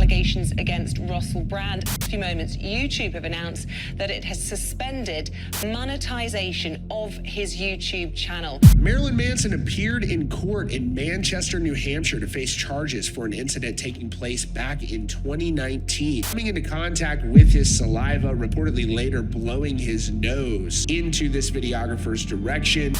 allegations against Russell Brand. In a few moments, YouTube have announced that it has suspended monetization of his YouTube channel. Marilyn Manson appeared in court in Manchester, New Hampshire to face charges for an incident taking place back in 2019. Coming into contact with his saliva, reportedly later blowing his nose into this videographer's direction.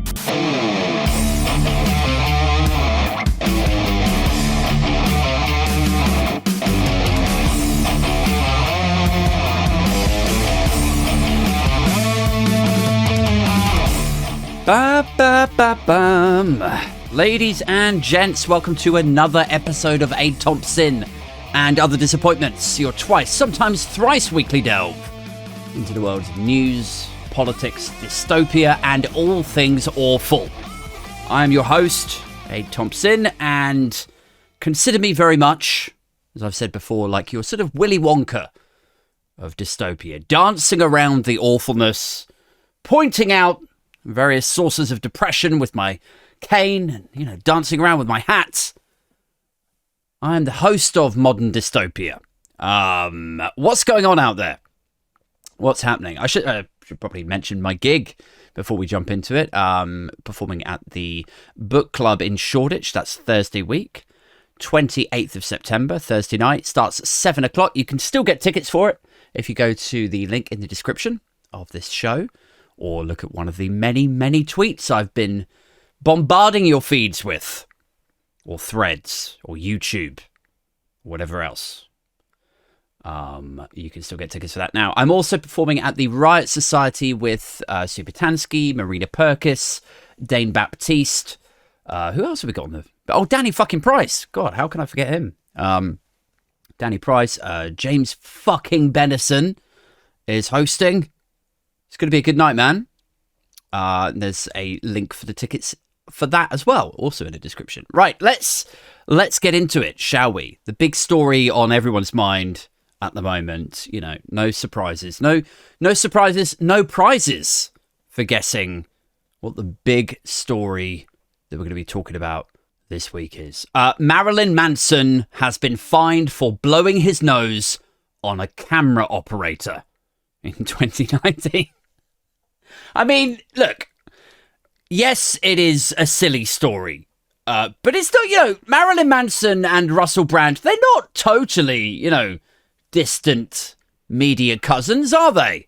Ba-ba-ba-bum. Ladies and gents, welcome to another episode of Thompsin Other Disappointments, your twice, sometimes thrice weekly delve into the world's news, politics, dystopia, and all things awful. I am your host, Thompsin, and consider me very much, as I've said before, like your sort of Willy Wonka of dystopia, dancing around the awfulness, pointing out various sources of depression with my cane, and, dancing around with my hat. I am the host of Modern Dystopia. What's going on out there? What's happening? I should probably mention my gig before we jump into it. Performing at the book club in Shoreditch. That's Thursday week, 28th of September, Thursday night. Starts at 7 o'clock. You can still get tickets for it if you go to the link in the description of this show, or look at one of the many, many tweets I've been bombarding your feeds with, or threads, or YouTube, or whatever else. You can still get tickets for that now. I'm also performing at the Riot Society with Sue Batansky, Marina Perkis, Dane Baptiste. Who else have we got on the... Oh, Danny fucking Price. God, how can I forget him? Danny Price. James fucking Bennison is hosting. It's going to be a good night, man. There's a link for the tickets for that as well, also in the description. Right, let's get into it, shall we? The big story on everyone's mind at the moment. No surprises. No surprises, no prizes for guessing what the big story that we're going to be talking about this week is. Marilyn Manson has been fined for blowing his nose on a camera operator in 2019. I mean, look, yes, it is a silly story, but it's not, Marilyn Manson and Russell Brand, they're not totally, distant media cousins, are they?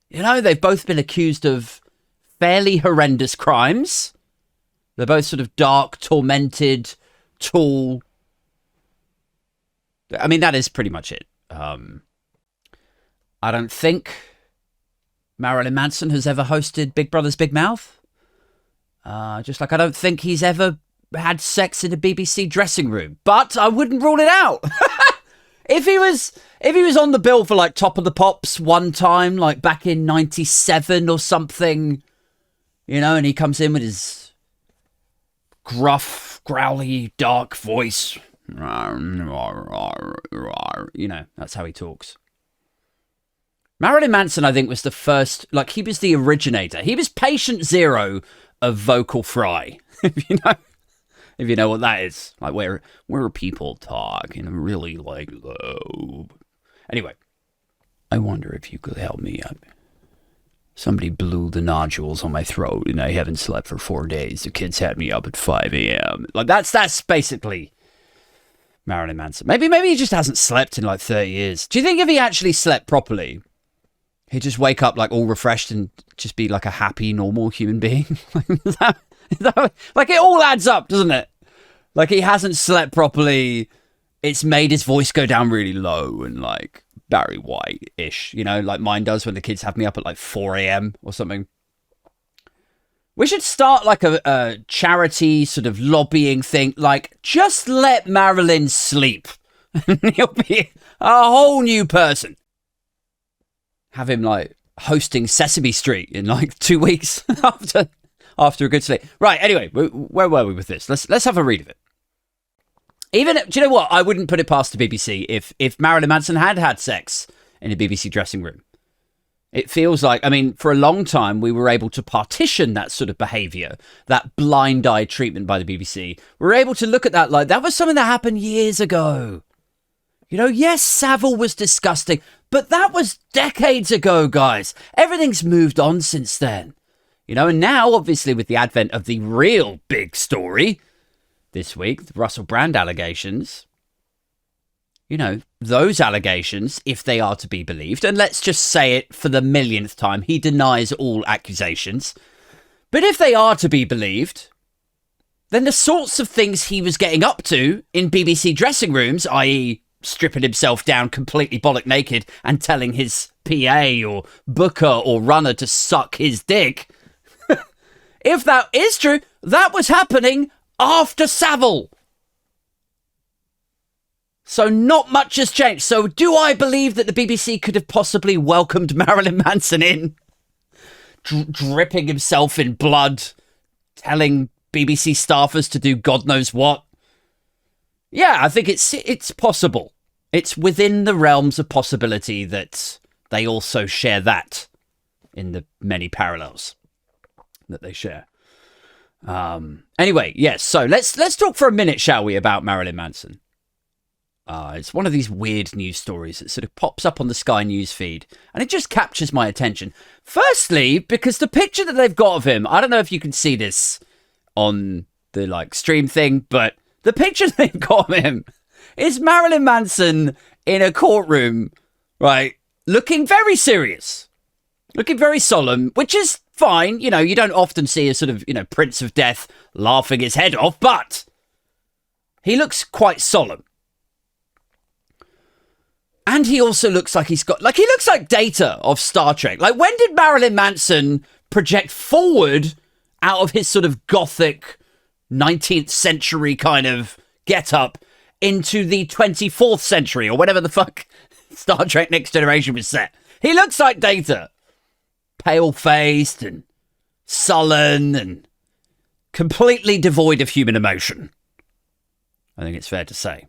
They've both been accused of fairly horrendous crimes. They're both sort of dark, tormented, tall. I mean, that is pretty much it. I don't think Marilyn Manson has ever hosted Big Brother's Big Mouth. Just like I don't think he's ever had sex in a BBC dressing room. But I wouldn't rule it out. If he was on the bill for like Top of the Pops one time, like back in 97 or something, and he comes in with his gruff, growly, dark voice. That's how he talks. Marilyn Manson, I think, was the first, he was the originator. He was patient zero of vocal fry, if you know what that is. Like where people talk in a really low. Anyway, I wonder if you could help me up. Somebody blew the nodules on my throat and I haven't slept for 4 days. The kids had me up at 5 a.m. Like that's basically Marilyn Manson. Maybe he just hasn't slept in 30 years. Do you think if he actually slept properly, he'd just wake up all refreshed and just be like a happy, normal human being? Is that, it all adds up, doesn't it? He hasn't slept properly. It's made his voice go down really low and Barry White-ish, like mine does when the kids have me up at 4 a.m. or something. We should start a charity sort of lobbying thing. Just let Marilyn sleep. And he'll be a whole new person. Have him hosting Sesame Street in 2 weeks after a good sleep. Right. Anyway, where were we with this? Let's have a read of it. Even, do you know what? I wouldn't put it past the BBC if Marilyn Manson had sex in a BBC dressing room. It feels like, for a long time, we were able to partition that sort of behaviour, that blind eye treatment by the BBC. We were able to look at that that was something that happened years ago. You know, yes, Savile was disgusting, but that was decades ago, guys. Everything's moved on since then. You know, and now, obviously, with the advent of the real big story this week, the Russell Brand allegations, you know, those allegations, if they are to be believed, and let's just say it for the millionth time, he denies all accusations. But if they are to be believed, then the sorts of things he was getting up to in BBC dressing rooms, i.e., stripping himself down completely bollock naked and telling his PA or booker or runner to suck his dick, if that is true, that was happening after Savile. So not much has changed. So do I believe that the BBC could have possibly welcomed Marilyn Manson in, dripping himself in blood, telling BBC staffers to do God knows what? Yeah, I think it's possible. It's within the realms of possibility that they also share that in the many parallels that they share. Anyway, yes, so let's talk for a minute, shall we, about Marilyn Manson. It's one of these weird news stories that sort of pops up on the Sky News feed, and it just captures my attention. Firstly, because the picture that they've got of him, I don't know if you can see this on the stream thing, but the picture they've got of him is Marilyn Manson in a courtroom, right, looking very serious, looking very solemn, which is fine. You know, you don't often see a sort of, Prince of Death laughing his head off, but he looks quite solemn. And he also looks like he looks like Data of Star Trek. Like, when did Marilyn Manson project forward out of his sort of gothic 19th century kind of get-up into the 24th century or whatever the fuck Star Trek Next Generation was set? He looks like Data. Pale-faced and sullen and completely devoid of human emotion. I think it's fair to say.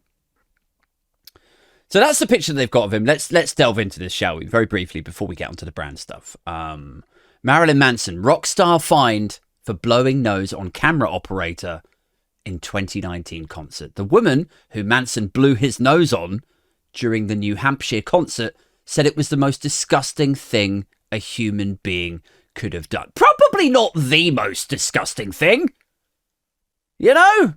So that's the picture they've got of him. Let's delve into this, shall we? Very briefly before we get onto the brand stuff. Marilyn Manson, rock star fined for blowing nose on camera operator in 2019 concert. The woman who Manson blew his nose on during the New Hampshire concert said it was the most disgusting thing a human being could have done. Probably not the most disgusting thing. You know?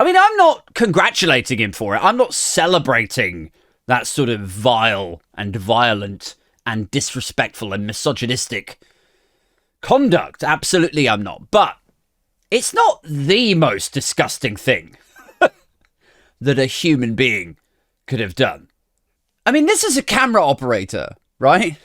I mean, I'm not congratulating him for it. I'm not celebrating that sort of vile and violent and disrespectful and misogynistic conduct. Absolutely, I'm not. But it's not the most disgusting thing that a human being could have done. I mean, this is a camera operator, right?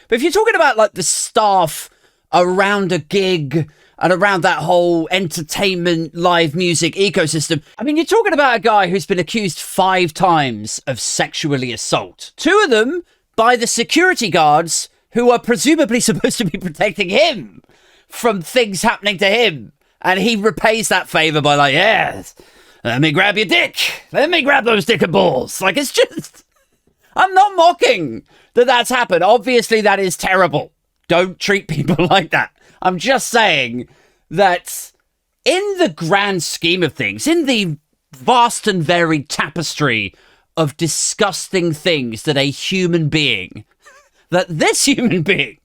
But if you're talking about the staff around a gig and around that whole entertainment, live music ecosystem, I mean, you're talking about a guy who's been accused 5 times of sexually assault. 2 of them by the security guards who are presumably supposed to be protecting him from things happening to him. And he repays that favor by yes, let me grab your dick. Let me grab those dick and balls. It's just... I'm not mocking that that's happened. Obviously, that is terrible. Don't treat people like that. I'm just saying that in the grand scheme of things, in the vast and varied tapestry of disgusting things that a human being, that this human being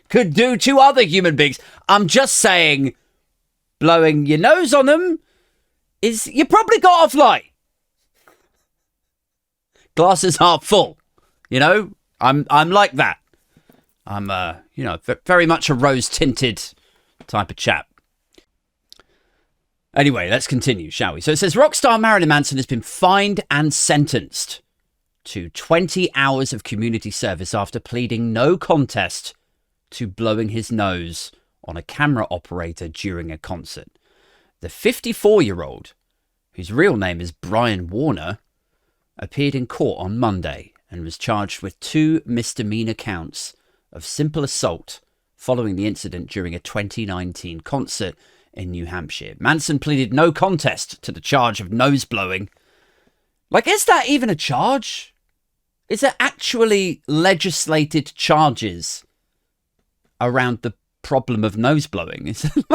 could do to other human beings, I'm just saying blowing your nose on them is, you probably got off light. Glasses half full, I'm like that. I'm, very much a rose-tinted type of chap. Anyway, let's continue, shall we? So it says, rockstar Marilyn Manson has been fined and sentenced to 20 hours of community service after pleading no contest to blowing his nose on a camera operator during a concert. The 54-year-old, whose real name is Brian Warner, appeared in court on Monday and was charged with 2 misdemeanor counts of simple assault following the incident during a 2019 concert in New Hampshire. Manson pleaded no contest to the charge of nose blowing. Is that even a charge? Is there actually legislated charges around the problem of nose blowing? Is it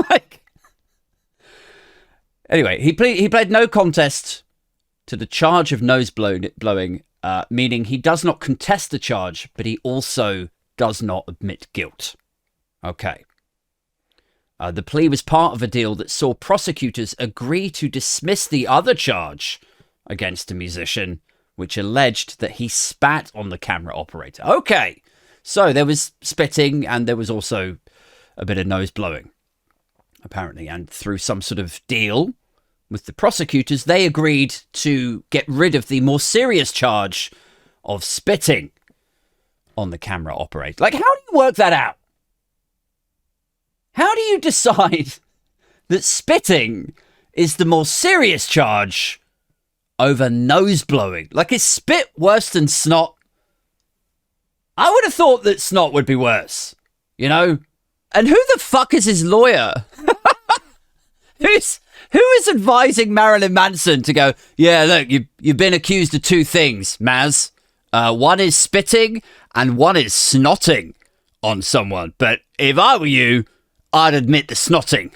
Anyway, he pled no contest to the charge of nose blowing, meaning he does not contest the charge, but he also does not admit guilt. Okay. The plea was part of a deal that saw prosecutors agree to dismiss the other charge against the musician, which alleged that he spat on the camera operator. Okay, so there was spitting and there was also a bit of nose blowing, apparently. And through some sort of deal with the prosecutors, they agreed to get rid of the more serious charge of spitting on the camera operator. Like, how do you work that out? How do you decide that spitting is the more serious charge over nose blowing? Like, is spit worse than snot? I would have thought that snot would be worse, you know? And who the fuck is his lawyer? Who is advising Marilyn Manson to go, yeah, look, you've been accused of two things, Maz. One is spitting and one is snotting on someone. But if I were you, I'd admit the snotting.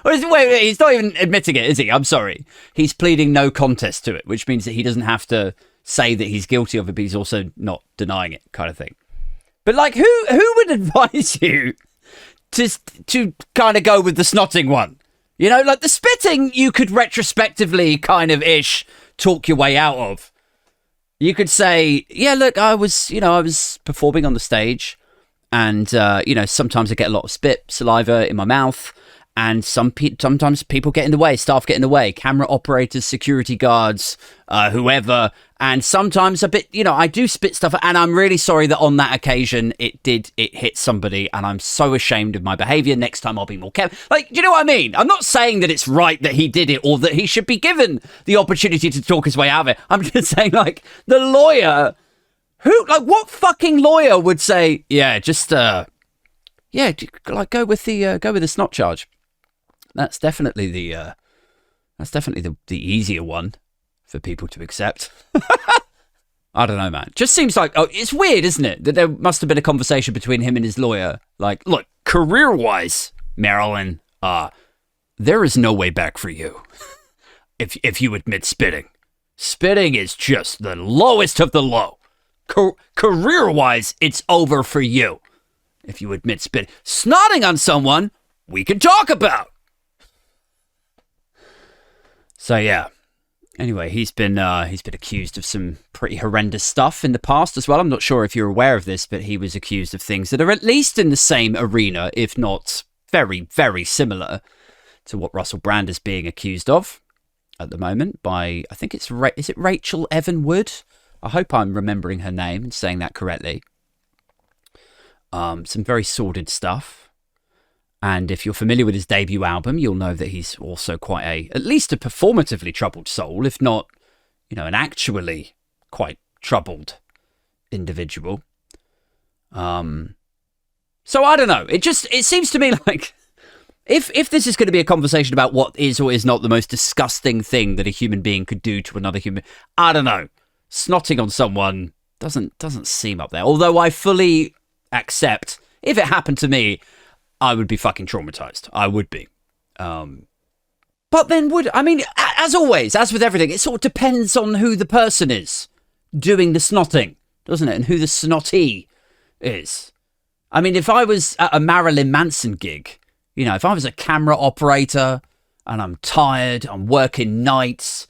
Wait, he's not even admitting it, is he? I'm sorry. He's pleading no contest to it, which means that he doesn't have to say that he's guilty of it, but he's also not denying it, kind of thing. But, like, who would advise you to kind of go with the snotting one? You know, like, the spitting, you could retrospectively kind of talk your way out of. You could say, yeah, look, I was performing on the stage, and, sometimes I get a lot of spit, saliva in my mouth, and sometimes people get in the way, staff get in the way, camera operators, security guards, whoever, and sometimes a bit, I do spit stuff, and I'm really sorry that on that occasion it hit somebody, and I'm so ashamed of my behaviour. Next time I'll be more careful. Like, do you know what I mean? I'm not saying that it's right that he did it or that he should be given the opportunity to talk his way out of it. I'm just saying, like, the lawyer... what fucking lawyer would say, yeah, just, go with the snot charge. That's definitely the easier one for people to accept. I don't know, man. Just seems like, it's weird, isn't it? That there must have been a conversation between him and his lawyer. Like, look, career-wise, Marilyn, there is no way back for you if you admit spitting. Spitting is just the lowest of the low. Career-wise, it's over for you if you admit spitting. Snotting on someone, we can talk about. So yeah. Anyway, he's been accused of some pretty horrendous stuff in the past as well. I'm not sure if you're aware of this, but he was accused of things that are at least in the same arena, if not very, very similar to what Russell Brand is being accused of at the moment by, I think is it Rachel Evan Wood? I hope I'm remembering her name and saying that correctly. Some very sordid stuff. And if you're familiar with his debut album, you'll know that he's also quite at least a performatively troubled soul, if not, an actually quite troubled individual. So I don't know. It seems to me like if this is going to be a conversation about what is or is not the most disgusting thing that a human being could do to another human, I don't know. Snotting on someone doesn't seem up there. Although I fully accept, if it happened to me, I would be fucking traumatized. I would be. But then as always, as with everything, it sort of depends on who the person is doing the snotting, doesn't it? And who the snotty is. I mean, if I was at a Marilyn Manson gig, if I was a camera operator and I'm tired, I'm working nights,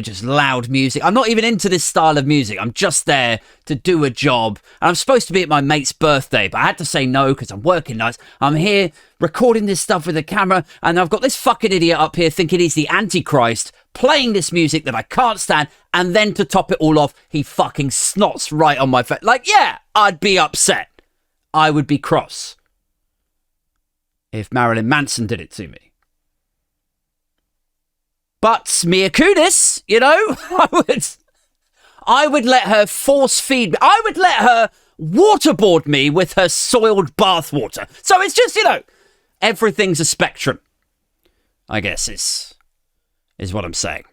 just loud music. I'm not even into this style of music. I'm just there to do a job. And I'm supposed to be at my mate's birthday, but I had to say no because I'm working nights. I'm here recording this stuff with a camera, and I've got this fucking idiot up here thinking he's the Antichrist, playing this music that I can't stand, and then to top it all off, he fucking snots right on my face. Like, yeah, I'd be upset. I would be cross if Marilyn Manson did it to me. But Mia Kunis, I would let her force feed me. I would let her waterboard me with her soiled bathwater. So it's just, everything's a spectrum, I guess is what I'm saying.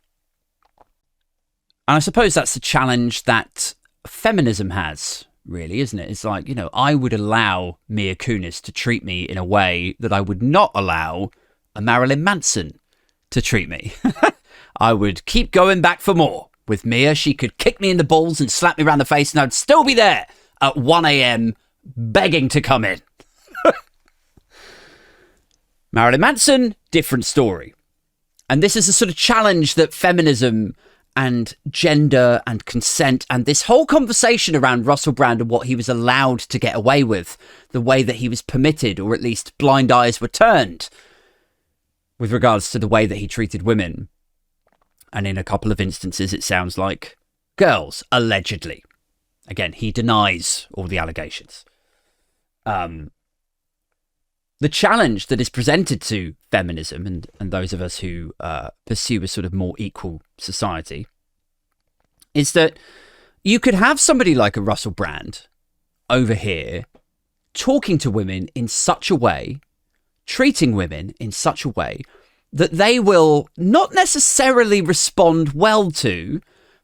And I suppose that's the challenge that feminism has, really, isn't it? It's like, I would allow Mia Kunis to treat me in a way that I would not allow a Marilyn Manson to treat me. I would keep going back for more. With Mia, she could kick me in the balls and slap me around the face, and I'd still be there at 1 a.m. begging to come in. Marilyn Manson, different story. And this is a sort of challenge that feminism and gender and consent and this whole conversation around Russell Brand and what he was allowed to get away with, the way that he was permitted, or at least blind eyes were turned with regards to the way that he treated women. And in a couple of instances, it sounds like girls, allegedly. Again, he denies all the allegations. The challenge that is presented to feminism and those of us who pursue a sort of more equal society is that you could have somebody like a Russell Brand over here talking to women in such a way, treating women in such a way that they will not necessarily respond well to,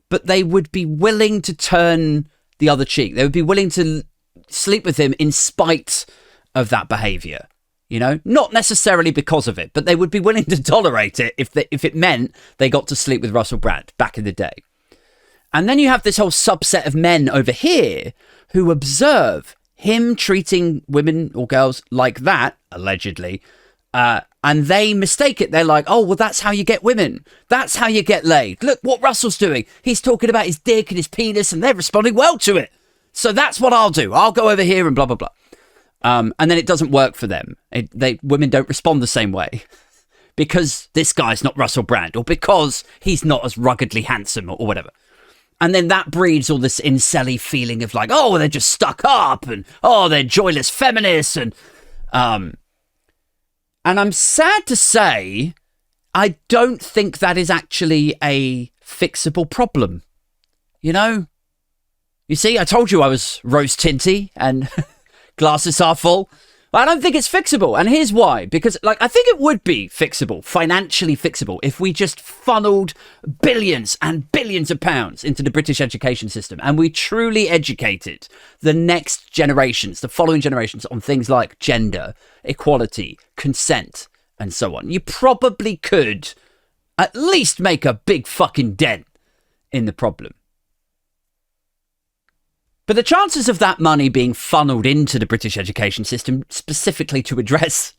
but they would be willing to turn the other cheek. They would be willing to sleep with him in spite of that behavior. You know, not necessarily because of it, but they would be willing to tolerate it if it meant they got to sleep with Russell Brand back in the day. And then you have this whole subset of men over here who observe him treating women or girls like that, allegedly, and they mistake it. They're like, oh, well, that's how you get women. That's how you get laid. Look what Russell's doing. He's talking about his dick and his penis, and they're responding well to it. So that's what I'll do. I'll go over here and blah, blah, blah. And then it doesn't work for them. Women don't respond the same way because this guy's not Russell Brand or because he's not as ruggedly handsome or whatever. And then that breeds all this incel-y feeling of like, oh, they're just stuck up and, oh, they're joyless feminists. And I'm sad to say, I don't think that is actually a fixable problem. You know? You see, I told you I was rose-tinty and... glasses half full. I don't think it's fixable. And here's why. Because, I think it would be fixable, financially fixable, if we just funneled billions and billions of pounds into the British education system and we truly educated the next generations, the following generations, on things like gender, equality, consent, and so on. You probably could at least make a big fucking dent in the problem. But the chances of that money being funneled into the British education system specifically to address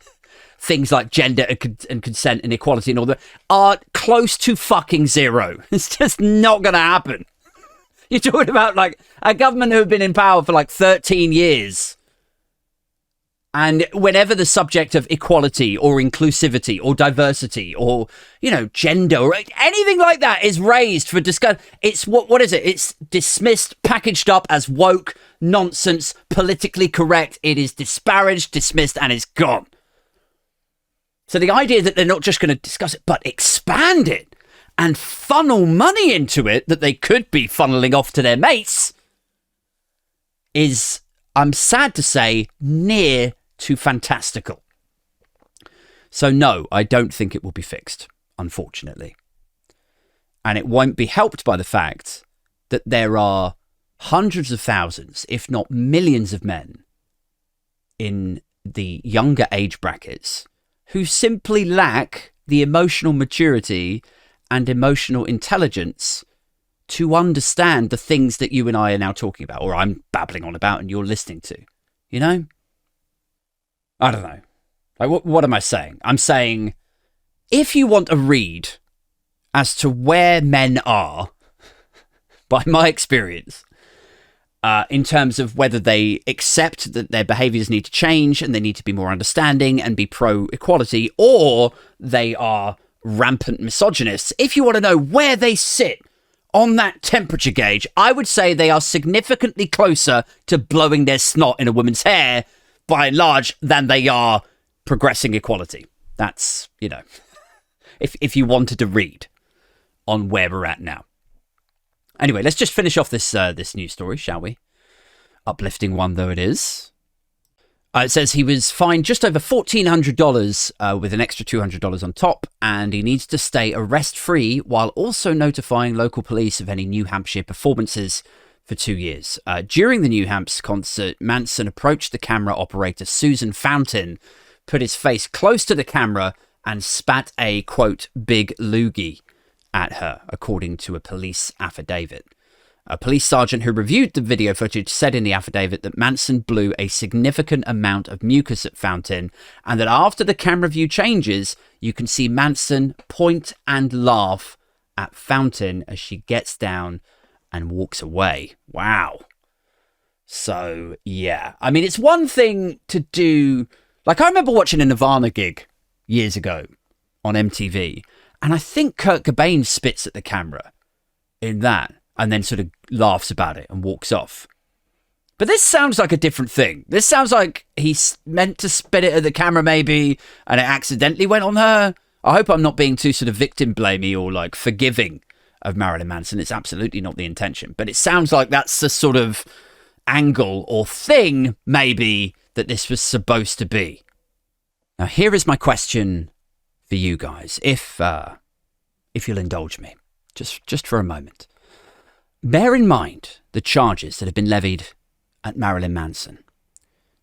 things like gender and consent and equality and all that are close to fucking zero. It's just not going to happen. You're talking about a government who have been in power for 13 years. And whenever the subject of equality or inclusivity or diversity or, gender or anything like that is raised for discussion, it's what is it? It's dismissed, packaged up as woke, nonsense, politically correct. It is disparaged, dismissed, and it's gone. So the idea that they're not just going to discuss it, but expand it and funnel money into it that they could be funneling off to their mates is, I'm sad to say, near to fantastical. So no, I don't think it will be fixed, unfortunately. And it won't be helped by the fact that there are hundreds of thousands, if not millions of men in the younger age brackets who simply lack the emotional maturity and emotional intelligence to understand the things that you and I are now talking about, or I'm babbling on about and you're listening to, I don't know. What am I saying? I'm saying if you want a read as to where men are, by my experience, in terms of whether they accept that their behaviours need to change and they need to be more understanding and be pro-equality, or they are rampant misogynists, if you want to know where they sit on that temperature gauge, I would say they are significantly closer to blowing their snot in a woman's hair by and large than they are progressing equality. That's, if you wanted to read on where we're at now. Anyway, let's just finish off this news story, shall we? Uplifting one though it is. It says he was fined just over $1,400 with an extra $200 on top, and he needs to stay arrest-free while also notifying local police of any New Hampshire performances for 2 years. During the New Hampshire concert, Manson approached the camera operator Susan Fountain, put his face close to the camera, and spat a, quote, big loogie at her, according to a police affidavit. A police sergeant who reviewed the video footage said in the affidavit that Manson blew a significant amount of mucus at Fountain, and that after the camera view changes, you can see Manson point and laugh at Fountain as she gets down and walks away. Wow. So, yeah. I mean, it's one thing to do... Like, I remember watching a Nirvana gig years ago on MTV, and I think Kurt Cobain spits at the camera in that, and then sort of laughs about it and walks off. But this sounds like a different thing. This sounds like he's meant to spit it at the camera maybe, and it accidentally went on her. I hope I'm not being too sort of victim blamey or like forgiving of Marilyn Manson. It's absolutely not the intention. But it sounds like that's the sort of angle or thing maybe that this was supposed to be. Now here is my question for you guys, if you'll indulge me, just for a moment. Bear in mind the charges that have been levied at Marilyn Manson.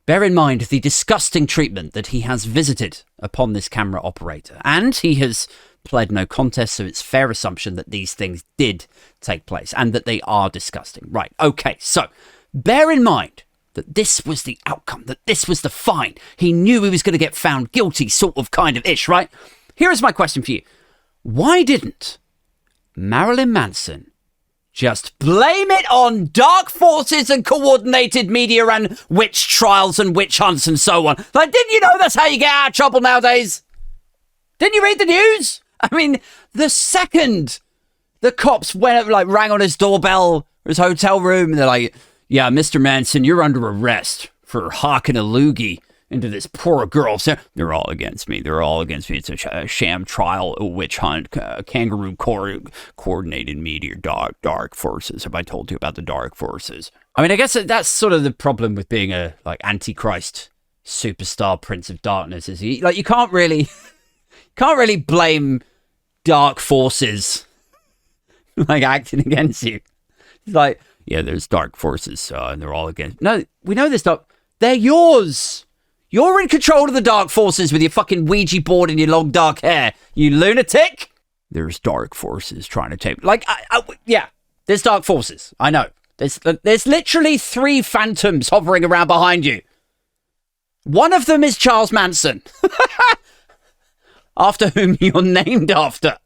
Bear in mind the disgusting treatment that he has visited upon this camera operator. And he has pled no contest, so it's fair assumption that these things did take place and that they are disgusting. Right, okay, so bear in mind that this was the outcome, that this was the fine. He knew he was going to get found guilty, sort of, kind of ish, right? Here is my question for you. Why didn't Marilyn Manson just blame it on dark forces and coordinated media and witch trials and witch hunts and so on? Like, didn't you know that's how you get out of trouble nowadays? Didn't you read the news? I mean, the second the cops went, like, rang on his doorbell, his hotel room, and they're like, yeah, Mr. Manson, you're under arrest for hawking a loogie into this poor girl. So they're all against me. They're all against me. It's a sham trial, a witch hunt, kangaroo coordinated media, dark forces. Have I told you about the dark forces? I mean, I guess that's sort of the problem with being a like antichrist superstar prince of darkness. Is he like you can't really blame dark forces like acting against you. It's like, yeah, there's dark forces and they're all against. No, we know this dark. They're yours. You're in control of the dark forces with your fucking Ouija board and your long dark hair, you lunatic. There's dark forces trying to take... Like, yeah, there's dark forces. I know. There's literally 3 phantoms hovering around behind you. One of them is Charles Manson. After whom you're named after.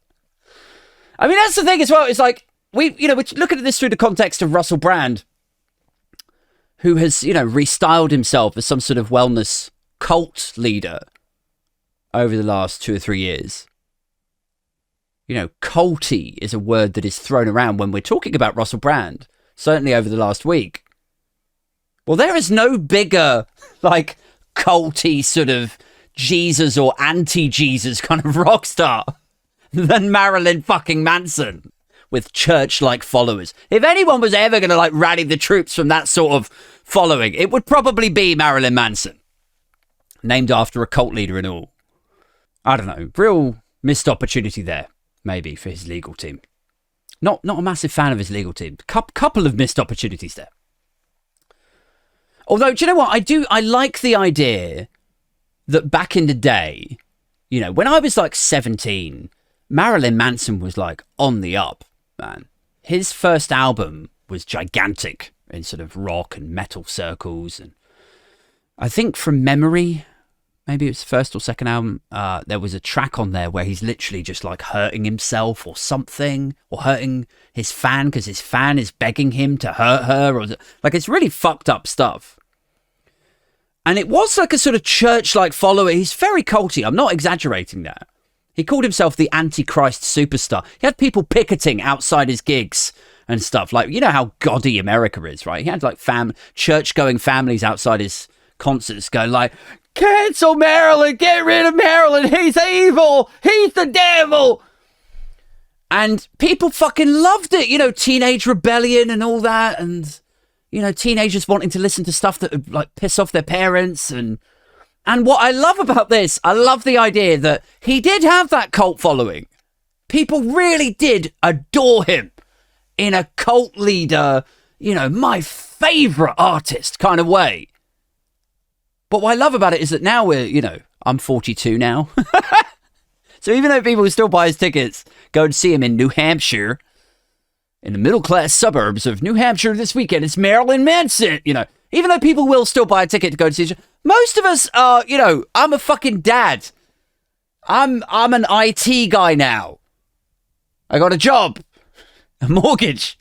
I mean, that's the thing as well. It's like, we're looking at this through the context of Russell Brand, who has, restyled himself as some sort of wellness cult leader over the last 2 or 3 years. Culty is a word that is thrown around when we're talking about Russell Brand, certainly over the last week. Well, there is no bigger, like, culty sort of Jesus or anti-Jesus kind of rock star than Marilyn fucking Manson with church-like followers. If anyone was ever going to, like, rally the troops from that sort of following, it would probably be Marilyn Manson. Named after a cult leader and all. I don't know. Real missed opportunity there, maybe, for his legal team. Not a massive fan of his legal team. Couple of missed opportunities there. Although, do you know what? I like the idea that back in the day, when I was like 17, Marilyn Manson was like on the up, man. His first album was gigantic in sort of rock and metal circles. And I think from memory, maybe it was the first or second album, there was a track on there where he's literally just like hurting himself or something, or hurting his fan because his fan is begging him to hurt her, or like it's really fucked up stuff. And it was like a sort of church-like follower. He's very culty. I'm not exaggerating that. He called himself the Antichrist superstar. He had people picketing outside his gigs and stuff. Like, you know how gaudy America is, right? He had like church-going families outside his concerts going like, cancel Marilyn, get rid of Marilyn, he's evil, he's the devil. And people fucking loved it, teenage rebellion and all that. And, teenagers wanting to listen to stuff that would like piss off their parents. And what I love about this, I love the idea that he did have that cult following. People really did adore him in a cult leader, my favorite artist kind of way. But what I love about it is that now I'm 42 now. So even though people still buy his tickets, go and see him in New Hampshire, in the middle-class suburbs of New Hampshire this weekend, it's Marilyn Manson, Even though people will still buy a ticket to go to see each other, most of us are, I'm a fucking dad. I'm an IT guy now. I got a job, a mortgage.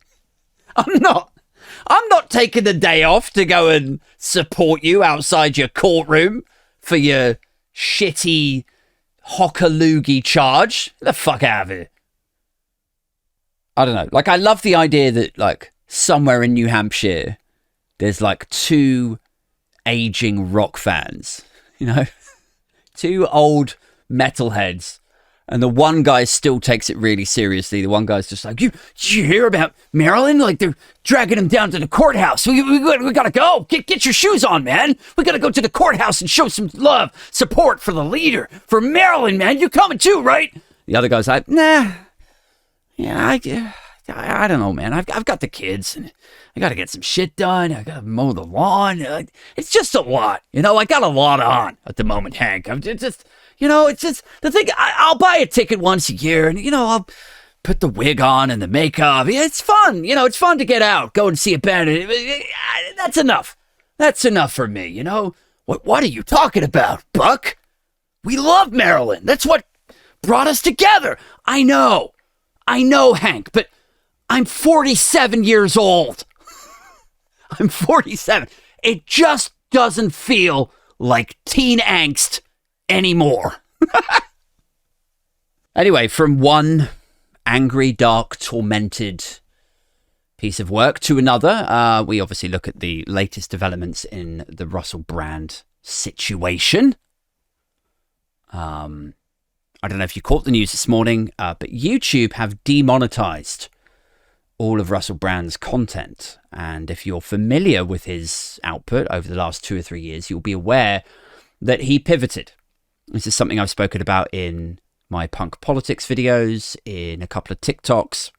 I'm not taking the day off to go and support you outside your courtroom for your shitty hockaloogie charge. Get the fuck out of here. I don't know. Like, I love the idea that, like, somewhere in New Hampshire, there's, like, 2 aging rock fans, two old metalheads. And the one guy still takes it really seriously. The one guy's just like, did you hear about Marilyn? Like, they're dragging him down to the courthouse. We gotta go. Get your shoes on, man. We gotta go to the courthouse and show some love, support for the leader, for Marilyn, man. You're coming too, right? The other guy's like, nah. Yeah, I don't know, man. I've got the kids, and I gotta get some shit done. I gotta mow the lawn. It's just a lot, I got a lot on at the moment, Hank. It's just the thing. I'll buy a ticket once a year, and I'll put the wig on and the makeup. Yeah, it's fun. It's fun to get out, go and see a band. That's enough. That's enough for me. What are you talking about, Buck? We love Marilyn. That's what brought us together. I know, Hank, but I'm 47 years old. I'm 47. It just doesn't feel like teen angst anymore. Anyway, from one angry, dark, tormented piece of work to another, we obviously look at the latest developments in the Russell Brand situation. I don't know if you caught the news this morning, but YouTube have demonetized all of Russell Brand's content. And if you're familiar with his output over the last 2 or 3 years, you'll be aware that he pivoted. This is something I've spoken about in my punk politics videos, in a couple of TikToks.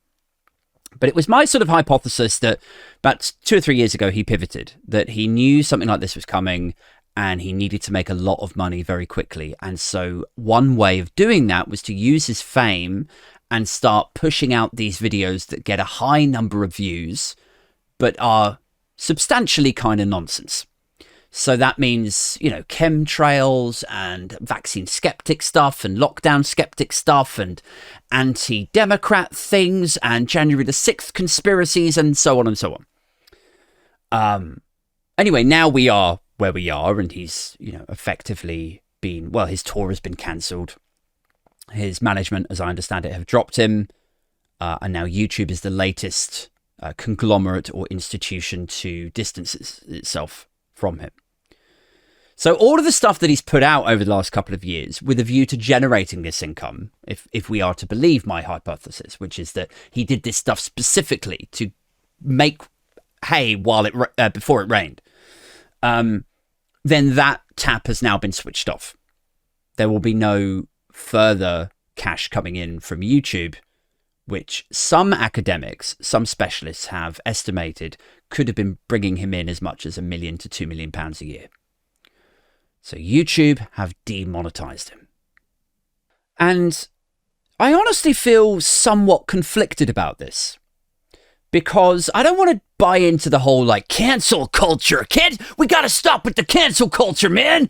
But it was my sort of hypothesis that about 2 or 3 years ago, he pivoted, that he knew something like this was coming, and he needed to make a lot of money very quickly. And so one way of doing that was to use his fame and start pushing out these videos that get a high number of views, but are substantially kind of nonsense. So that means, chemtrails and vaccine skeptic stuff and lockdown skeptic stuff and anti-Democrat things and January the 6th conspiracies and so on and so on. Anyway, now we are where we are, and he's, effectively been, his tour has been cancelled. His management, as I understand it, have dropped him. And now YouTube is the latest conglomerate or institution to distance itself from him. So all of the stuff that he's put out over the last couple of years with a view to generating this income, if we are to believe my hypothesis, which is that he did this stuff specifically to make hay while before it rained, then that tap has now been switched off. There will be no further cash coming in from YouTube, which some academics, some specialists have estimated could have been bringing him in as much as £1 million to £2 million a year. So YouTube have demonetized him. And I honestly feel somewhat conflicted about this, because I don't want to buy into the whole cancel culture. We got to stop with the cancel culture, man.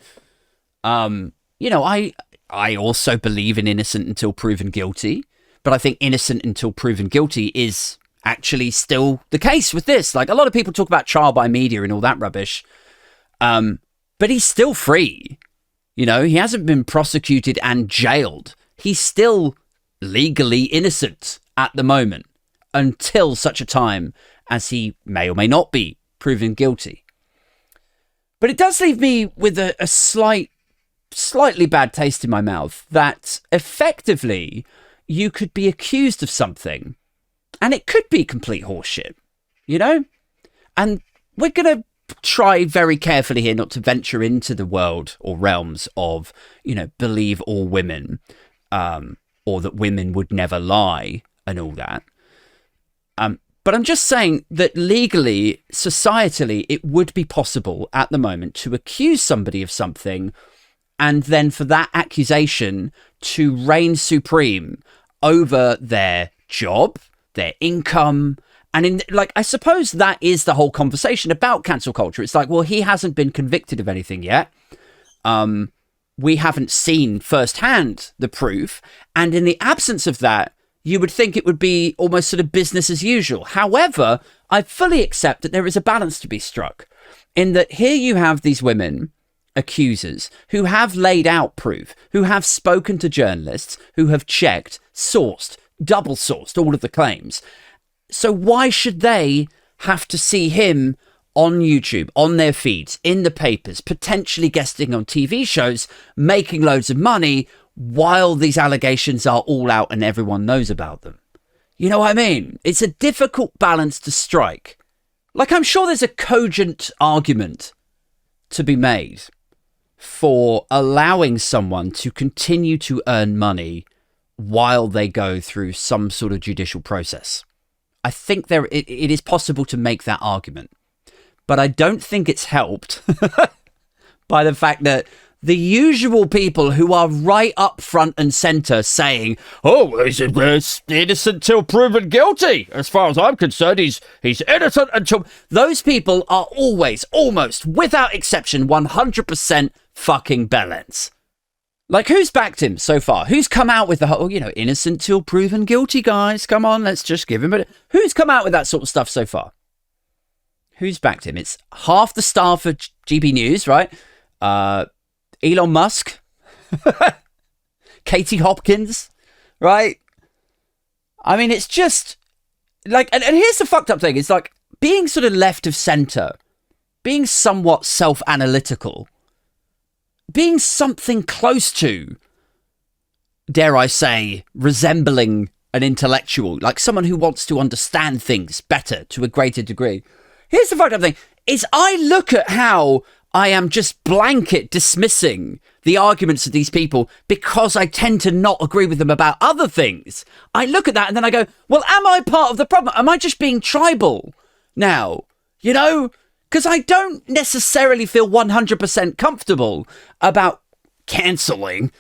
I also believe in innocent until proven guilty, but I think innocent until proven guilty is actually still the case with this. A lot of people talk about trial by media and all that rubbish. But he's still free. He hasn't been prosecuted and jailed. He's still legally innocent at the moment until such a time as he may or may not be proven guilty. But it does leave me with a slightly bad taste in my mouth that effectively you could be accused of something and it could be complete horseshit, And we're going to try very carefully here not to venture into the world or realms of, believe all women, or that women would never lie and all that. But I'm just saying that legally, societally, it would be possible at the moment to accuse somebody of something and then for that accusation to reign supreme over their job, their income. And I suppose that is the whole conversation about cancel culture. It's like, well, he hasn't been convicted of anything yet. We haven't seen firsthand the proof. And in the absence of that, you would think it would be almost sort of business as usual. However, I fully accept that there is a balance to be struck in that here you have these women, accusers, who have laid out proof, who have spoken to journalists, who have checked, sourced, double sourced all of the claims. So why should they have to see him on YouTube, on their feeds, in the papers, potentially guesting on TV shows, making loads of money while these allegations are all out and everyone knows about them? You know what I mean? It's a difficult balance to strike. Like, I'm sure there's a cogent argument to be made for allowing someone to continue to earn money while they go through some sort of judicial process. I think it is possible to make that argument. But I don't think it's helped by the fact that the usual people who are right up front and center saying, oh, he's innocent till proven guilty. As far as I'm concerned, he's innocent until... Those people are always, almost, without exception, 100% fucking bellends. Like, who's backed him so far? Who's come out with the whole, innocent till proven guilty, guys? Come on, let's just give him a... Who's come out with that sort of stuff so far? Who's backed him? It's half the staff of GB News, right? Elon Musk, Katie Hopkins, right? I mean, it's just like, and here's the fucked up thing. It's like being sort of left of center, being somewhat self-analytical, being something close to, dare I say, resembling an intellectual, like someone who wants to understand things better to a greater degree. Here's the fucked up thing, is I look at how I am just blanket dismissing the arguments of these people because I tend to not agree with them about other things. I look at that and then I go, well, am I part of the problem? Am I just being tribal now? Because I don't necessarily feel 100% comfortable about cancelling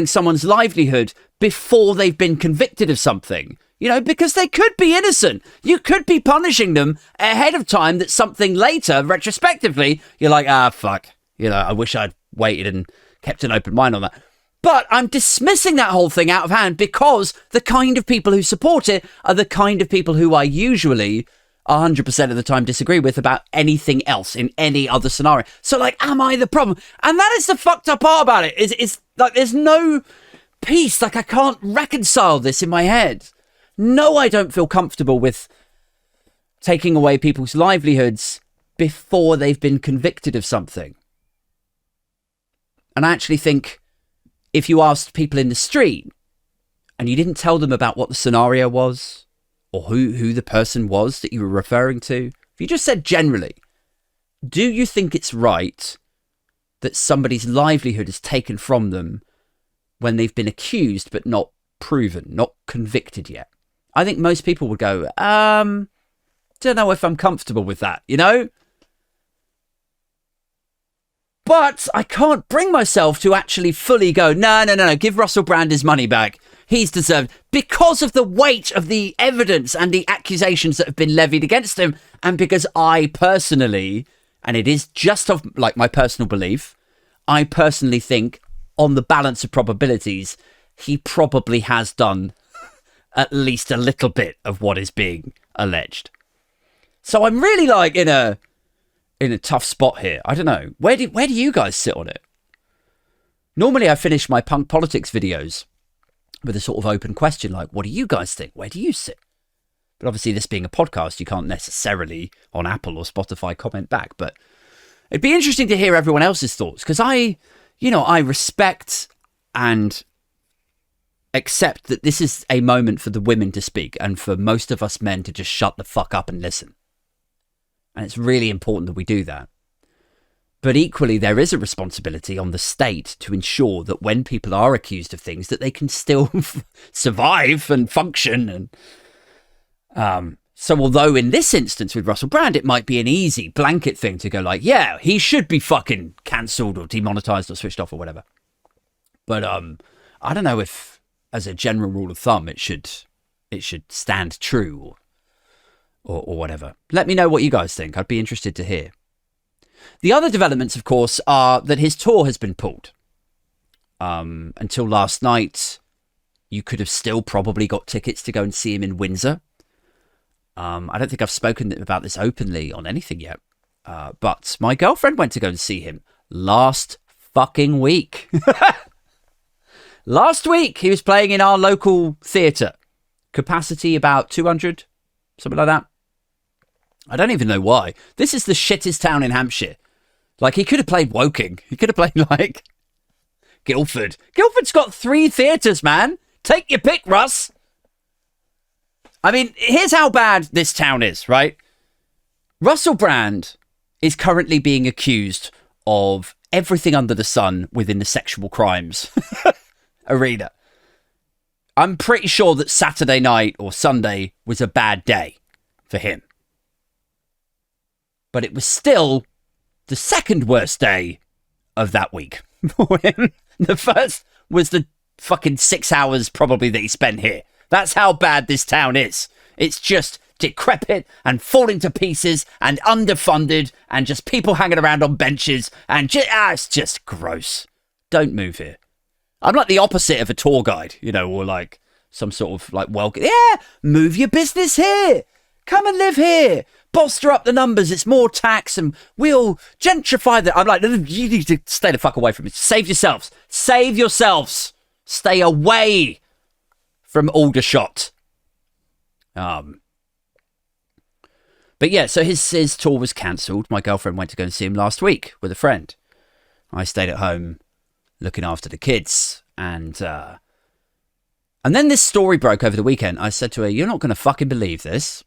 someone's livelihood before they've been convicted of something. Because they could be innocent. You could be punishing them ahead of time that something later, retrospectively, you're like, fuck. I wish I'd waited and kept an open mind on that. But I'm dismissing that whole thing out of hand because the kind of people who support it are the kind of people who I usually 100% of the time disagree with about anything else in any other scenario. So, like, am I the problem? And that is the fucked up part about it. It's like, there's no peace. Like, I can't reconcile this in my head. No, I don't feel comfortable with taking away people's livelihoods before they've been convicted of something. And I actually think if you asked people in the street and you didn't tell them about what the scenario was or who the person was that you were referring to, if you just said generally, do you think it's right that somebody's livelihood is taken from them when they've been accused but not proven, not convicted yet? I think most people would go, don't know if I'm comfortable with that, But I can't bring myself to actually fully go, no, give Russell Brand his money back. He's deserved, because of the weight of the evidence and the accusations that have been levied against him. And because I personally, and it is just of like my personal belief, I personally think on the balance of probabilities, he probably has done at least a little bit of what is being alleged. So I'm really like in a tough spot here. I don't know. Where do you guys sit on it? Normally I finish my punk politics videos with a sort of open question like, what do you guys think? Where do you sit? But obviously this being a podcast, you can't necessarily on Apple or Spotify comment back. But it'd be interesting to hear everyone else's thoughts because I respect and accept that this is a moment for the women to speak and for most of us men to just shut the fuck up and listen. And it's really important that we do that. But equally, there is a responsibility on the state to ensure that when people are accused of things, that they can still survive and function. And so although in this instance with Russell Brand, it might be an easy blanket thing to go like, yeah, he should be fucking cancelled or demonetized or switched off or whatever. But I don't know if, as a general rule of thumb, it should stand true or whatever. Let me know what you guys think. I'd be interested to hear. The other developments, of course, are that his tour has been pulled. Until last night, you could have still probably got tickets to go and see him in Windsor. I don't think I've spoken about this openly on anything yet. But my girlfriend went to go and see him last fucking week. Last week, he was playing in our local theatre. Capacity about 200, something like that. I don't even know why. This is the shittest town in Hampshire. Like, he could have played Woking. He could have played, like, Guildford. Guildford's got 3 theatres, man. Take your pick, Russ. I mean, here's how bad this town is, right? Russell Brand is currently being accused of everything under the sun within the sexual crimes arena. I'm pretty sure that Saturday night or Sunday was a bad day for him. But it was still the second worst day of that week for him. The first was the fucking 6 hours probably that he spent here. That's how bad this town is. It's just decrepit and falling to pieces and underfunded and just people hanging around on benches and it's just gross. Don't move here. I'm like the opposite of a tour guide, you know, or like some sort of like welcome. Yeah, move your business here. Come and live here. Bolster up the numbers. It's more tax and we'll gentrify that. I'm like, you need to stay the fuck away from it. Save yourselves. Save yourselves. Stay away from Aldershot. But yeah, so his tour was cancelled. My girlfriend went to go and see him last week with a friend. I stayed at home looking after the kids. And then this story broke over the weekend. I said to her, you're not going to fucking believe this.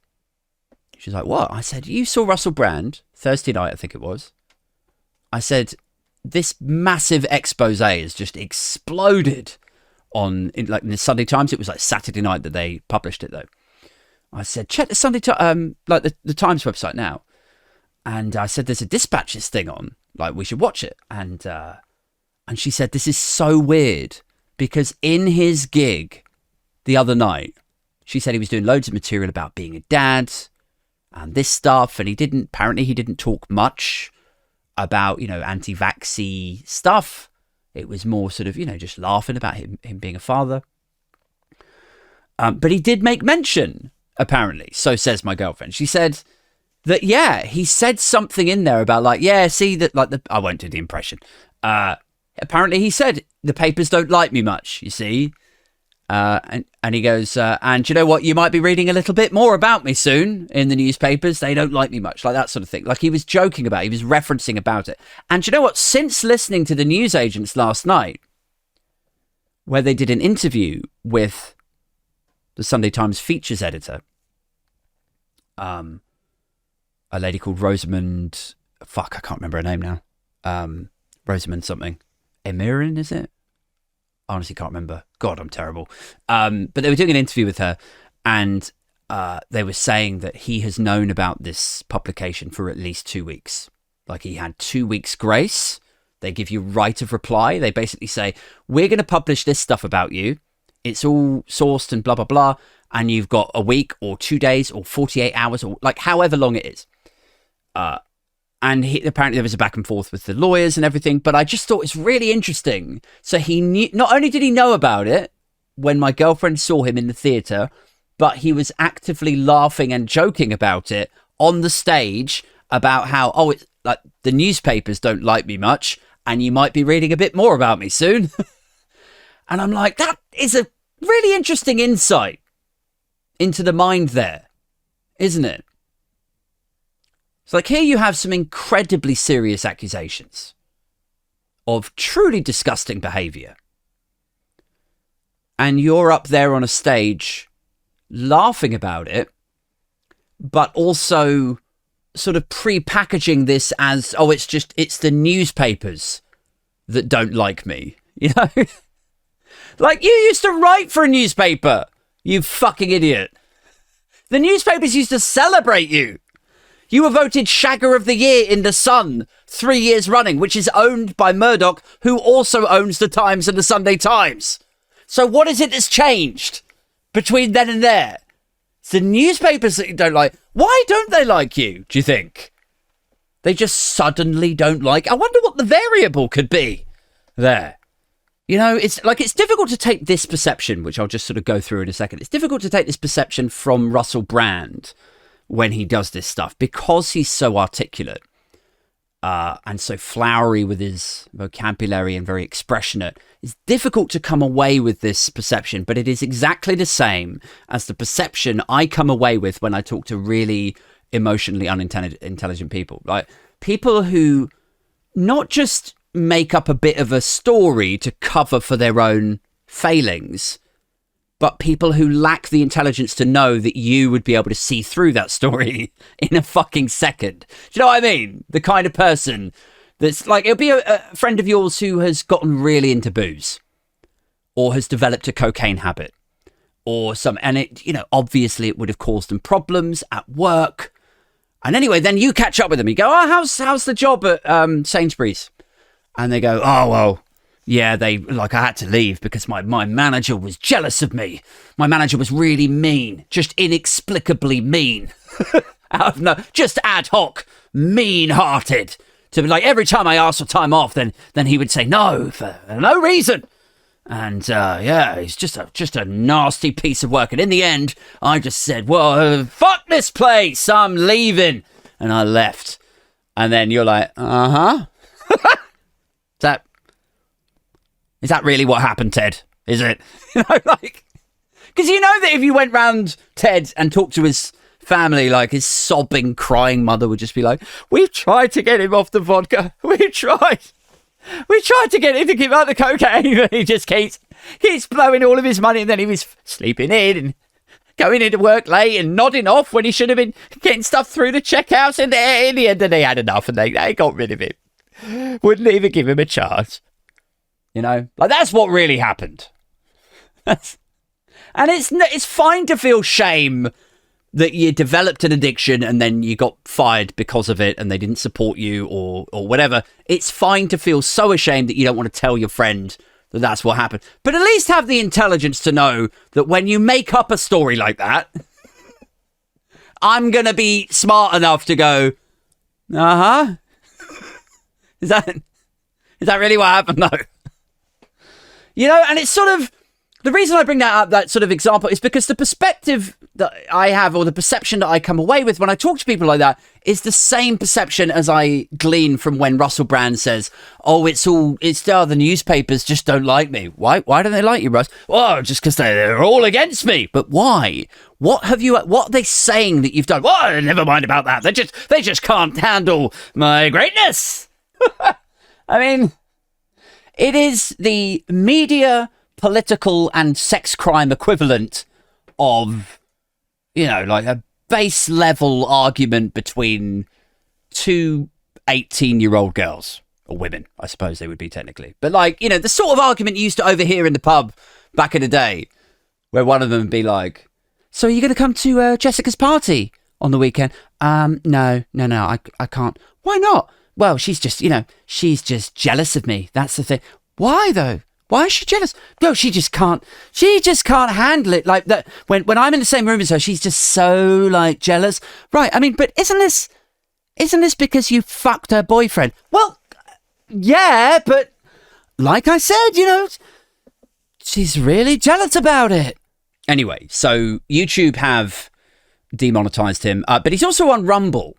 She's like, what? I said, you saw Russell Brand Thursday night, I think it was. I said, this massive expose has just exploded in the Sunday Times. It was like Saturday night that they published it, though. I said, check the Sunday Times, like the Times website now. And I said, there's a Dispatches thing on. Like, we should watch it. And she said, this is so weird. Because in his gig the other night, she said he was doing loads of material about being a dad and this stuff. And he didn't talk much about, you know, anti-vaxxy stuff. It was more sort of, you know, just laughing about him being a father. But he did make mention, apparently. So says my girlfriend. She said that, yeah, he said something in there about like, yeah, see that, like I won't do the impression. Apparently he said the papers don't like me much, you see. And he goes, and you know what? You might be reading a little bit more about me soon in the newspapers. They don't like me much, like that sort of thing. Like he was joking about it. He was referencing about it. And you know what? Since listening to the newsagents last night, where they did an interview with the Sunday Times features editor, a lady called Rosamund, I can't remember her name now. Rosamund something. Emirin, is it? I honestly can't remember. God, I'm terrible. But they were doing an interview with her and they were saying that he has known about this publication for at least 2 weeks. Like he had 2 weeks grace. They give you right of reply. They basically say, we're going to publish this stuff about you. It's all sourced and blah, blah, blah. And you've got a week or 2 days or 48 hours or like however long it is. And apparently there was a back and forth with the lawyers and everything, but I just thought it's really interesting. So he knew, not only did he know about it when my girlfriend saw him in the theatre, but he was actively laughing and joking about it on the stage about how, oh, it's like the newspapers don't like me much and you might be reading a bit more about me soon. And I'm like, that is a really interesting insight into the mind there, isn't it? So like here you have some incredibly serious accusations of truly disgusting behaviour. And you're up there on a stage laughing about it, but also sort of pre-packaging this as, oh, it's the newspapers that don't like me, you know? Like you used to write for a newspaper, you fucking idiot. The newspapers used to celebrate you. You were voted Shagger of the Year in The Sun 3 years running, which is owned by Murdoch, who also owns The Times and The Sunday Times. So what is it that's changed between then and there? It's the newspapers that you don't like. Why don't they like you, do you think? They just suddenly don't like. I wonder what the variable could be there. You know, it's difficult to take this perception, which I'll just sort of go through in a second. It's difficult to take this perception from Russell Brand when he does this stuff because he's so articulate and so flowery with his vocabulary and very expressionate. It's difficult to come away with this perception, but it is exactly the same as the perception I come away with when I talk to really emotionally unintelligent people. Like people who not just make up a bit of a story to cover for their own failings, but people who lack the intelligence to know that you would be able to see through that story in a fucking second. Do you know what I mean? The kind of person that's like, it'll be a friend of yours who has gotten really into booze or has developed a cocaine habit or and it, you know, obviously it would have caused them problems at work. And anyway, then you catch up with them. You go, oh, how's the job at Sainsbury's? And they go, oh, well, yeah, I had to leave because my manager was jealous of me. My manager was really mean, just inexplicably mean. Just ad hoc, mean-hearted. To be like, every time I asked for time off, then he would say no for no reason. And yeah, he's just a nasty piece of work. And in the end, I just said, well, fuck this place, I'm leaving. And I left. And then you're like, uh-huh. Is that really what happened, Ted? Is it? You know, like, because you know that if you went round Ted and talked to his family, like his sobbing, crying mother would just be like, we've tried to get him off the vodka. We tried to get him to give up the cocaine, but he just keeps blowing all of his money, and then he was sleeping in and going into work late and nodding off when he should have been getting stuff through the checkouts, and in the end they had enough and they got rid of him. Wouldn't even give him a chance. You know, like that's what really happened. And it's fine to feel shame that you developed an addiction and then you got fired because of it and they didn't support you or whatever. It's fine to feel so ashamed that you don't want to tell your friend that that's what happened. But at least have the intelligence to know that when you make up a story like that, I'm going to be smart enough to go, uh-huh. Is that really what happened? No. You know, and it's sort of, the reason I bring that up, that sort of example, is because the perspective that I have, or the perception that I come away with when I talk to people like that, is the same perception as I glean from when Russell Brand says, oh, it's the newspapers just don't like me. Why don't they like you, Russ? Oh, just because they're all against me. But why? What are they saying that you've done? Well, never mind about that. They just can't handle my greatness. I mean, it is the media, political and sex crime equivalent of, you know, like a base level argument between two 18-year-old girls, or women, I suppose they would be technically. But like, you know, the sort of argument you used to overhear in the pub back in the day, where one of them would be like, so are you going to come to Jessica's party on the weekend? No, I can't. Why not? Well, she's just jealous of me. That's the thing. Why though? Why is she jealous? No, she just can't handle it. Like that when I'm in the same room as her, she's just so like jealous. Right. I mean, but isn't this because you fucked her boyfriend? Well, yeah, but like I said, you know, she's really jealous about it. Anyway, so YouTube have demonetized him, but he's also on Rumble.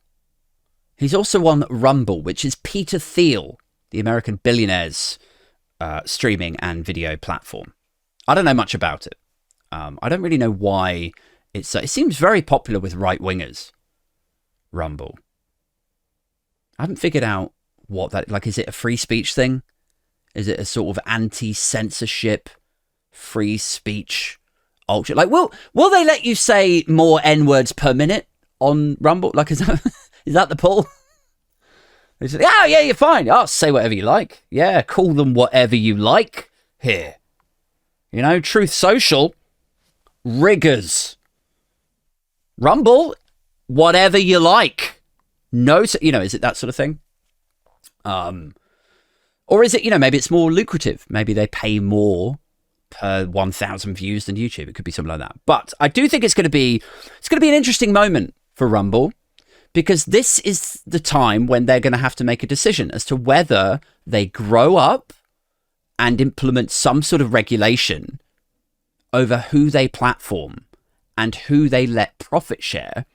He's also on Rumble, which is Peter Thiel, the American billionaire's streaming and video platform. I don't know much about it. I don't really know why it seems very popular with right-wingers, Rumble. I haven't figured out what that, like, is it a free speech thing? Is it a sort of anti-censorship, free speech ultra? Like, will they let you say more N-words per minute on Rumble? Like, is that the pull? It's like, oh, yeah, you're fine. Oh, say whatever you like. Yeah, call them whatever you like here. You know, Truth Social, riggers. Rumble, whatever you like. No, you know, is it that sort of thing? Or is it, you know, maybe it's more lucrative. Maybe they pay more per 1,000 views than YouTube. It could be something like that. But I do think it's going to be an interesting moment for Rumble, because this is the time when they're going to have to make a decision as to whether they grow up and implement some sort of regulation over who they platform and who they let profit share,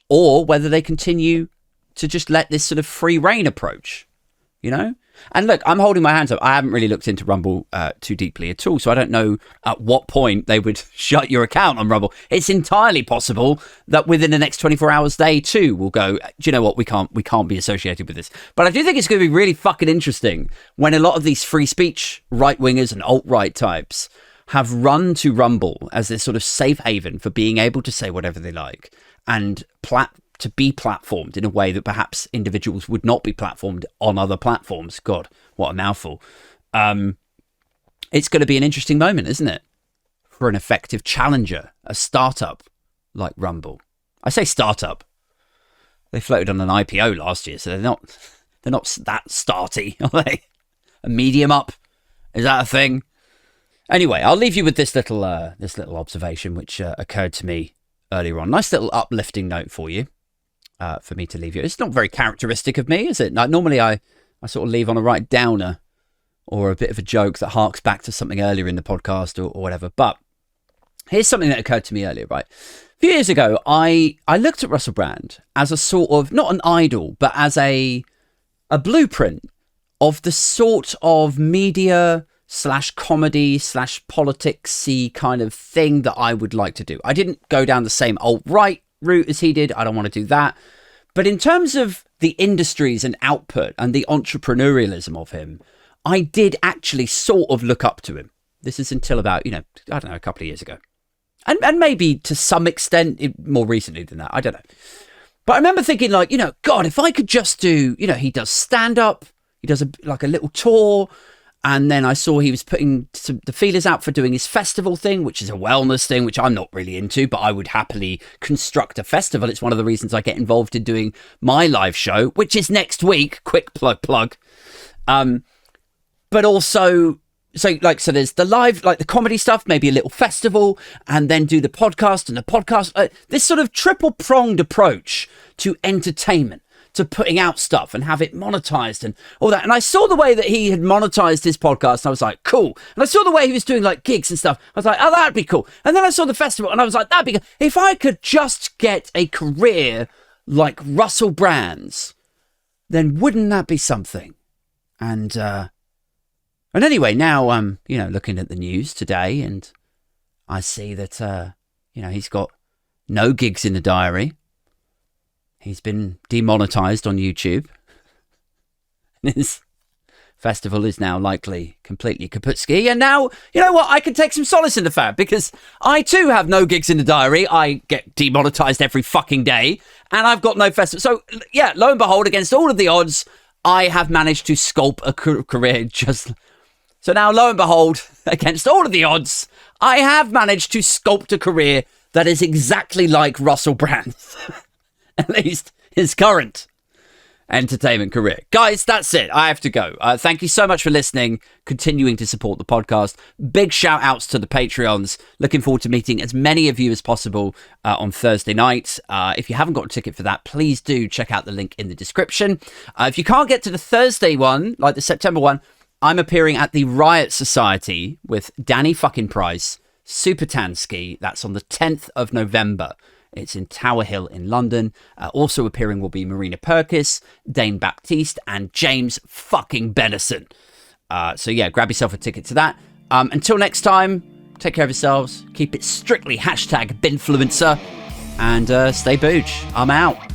or whether they continue to just let this sort of free reign approach, you know? And look, I'm holding my hands up. I haven't really looked into Rumble too deeply at all, so I don't know at what point they would shut your account on Rumble. It's entirely possible that within the next 24 hours, they too will go, do you know what, we can't be associated with this. But I do think it's going to be really fucking interesting when a lot of these free speech right-wingers and alt-right types have run to Rumble as this sort of safe haven for being able to say whatever they like and to be platformed in a way that perhaps individuals would not be platformed on other platforms. God, what a mouthful. It's going to be an interesting moment, isn't it? For an effective challenger, a startup like Rumble. I say startup. They floated on an IPO last year, so they're not that starty, are they? A medium up? Is that a thing? Anyway, I'll leave you with this little observation which occurred to me earlier on. Nice little uplifting note for you. For me to leave you. It's not very characteristic of me, is it? Like, normally I sort of leave on a right downer or a bit of a joke that harks back to something earlier in the podcast or whatever. But here's something that occurred to me earlier, right? A few years ago, I looked at Russell Brand as a sort of, not an idol, but as a blueprint of the sort of media / comedy / politics-y kind of thing that I would like to do. I didn't go down the same alt-right route as he did. I don't want to do that. But in terms of the industries and output and the entrepreneurialism of him, I did actually sort of look up to him. This is until about, I don't know, a couple of years ago. And maybe to some extent more recently than that. I don't know. But I remember thinking like, God, if I could just do, he does stand-up, he does a little tour. And then I saw he was putting the feelers out for doing his festival thing, which is a wellness thing, which I'm not really into, but I would happily construct a festival. It's one of the reasons I get involved in doing my live show, which is next week. Quick plug. But also, so there's the live, like the comedy stuff, maybe a little festival, and then do the podcast and the podcast. This sort of triple-pronged approach to entertainment, to putting out stuff and have it monetized and all that. And I saw the way that he had monetized his podcast and I was like, cool. And I saw the way he was doing like gigs and stuff. I was like, oh, that'd be cool. And then I saw the festival and I was like, that'd be good. If I could just get a career like Russell Brand's, then wouldn't that be something? And anyway, now I'm, looking at the news today and I see that, he's got no gigs in the diary. He's been demonetized on YouTube. His festival is now likely completely kaputski. And now, you know what? I can take some solace in the fact because I too have no gigs in the diary. I get demonetized every fucking day and I've got no festival. So yeah, lo and behold, against all of the odds, I have managed to sculpt a career So now, lo and behold, against all of the odds, I have managed to sculpt a career that is exactly like Russell Brand's. At least his current entertainment career. Guys, that's it. I have to go. Thank you so much for listening, continuing to support the podcast. Big shout outs to the Patreons. Looking forward to meeting as many of you as possible on Thursday night. If you haven't got a ticket for that, please do check out the link in the description. If you can't get to the Thursday one, like the September one, I'm appearing at the Riot Society with Danny fucking Price, Super Tansky. That's on the 10th of November. It's in Tower Hill in London. Also appearing will be Marina Perkis, Dane Baptiste, and James fucking Bennison. So yeah, grab yourself a ticket to that. Until next time, take care of yourselves. Keep it strictly #Binfluencer. And stay booge. I'm out.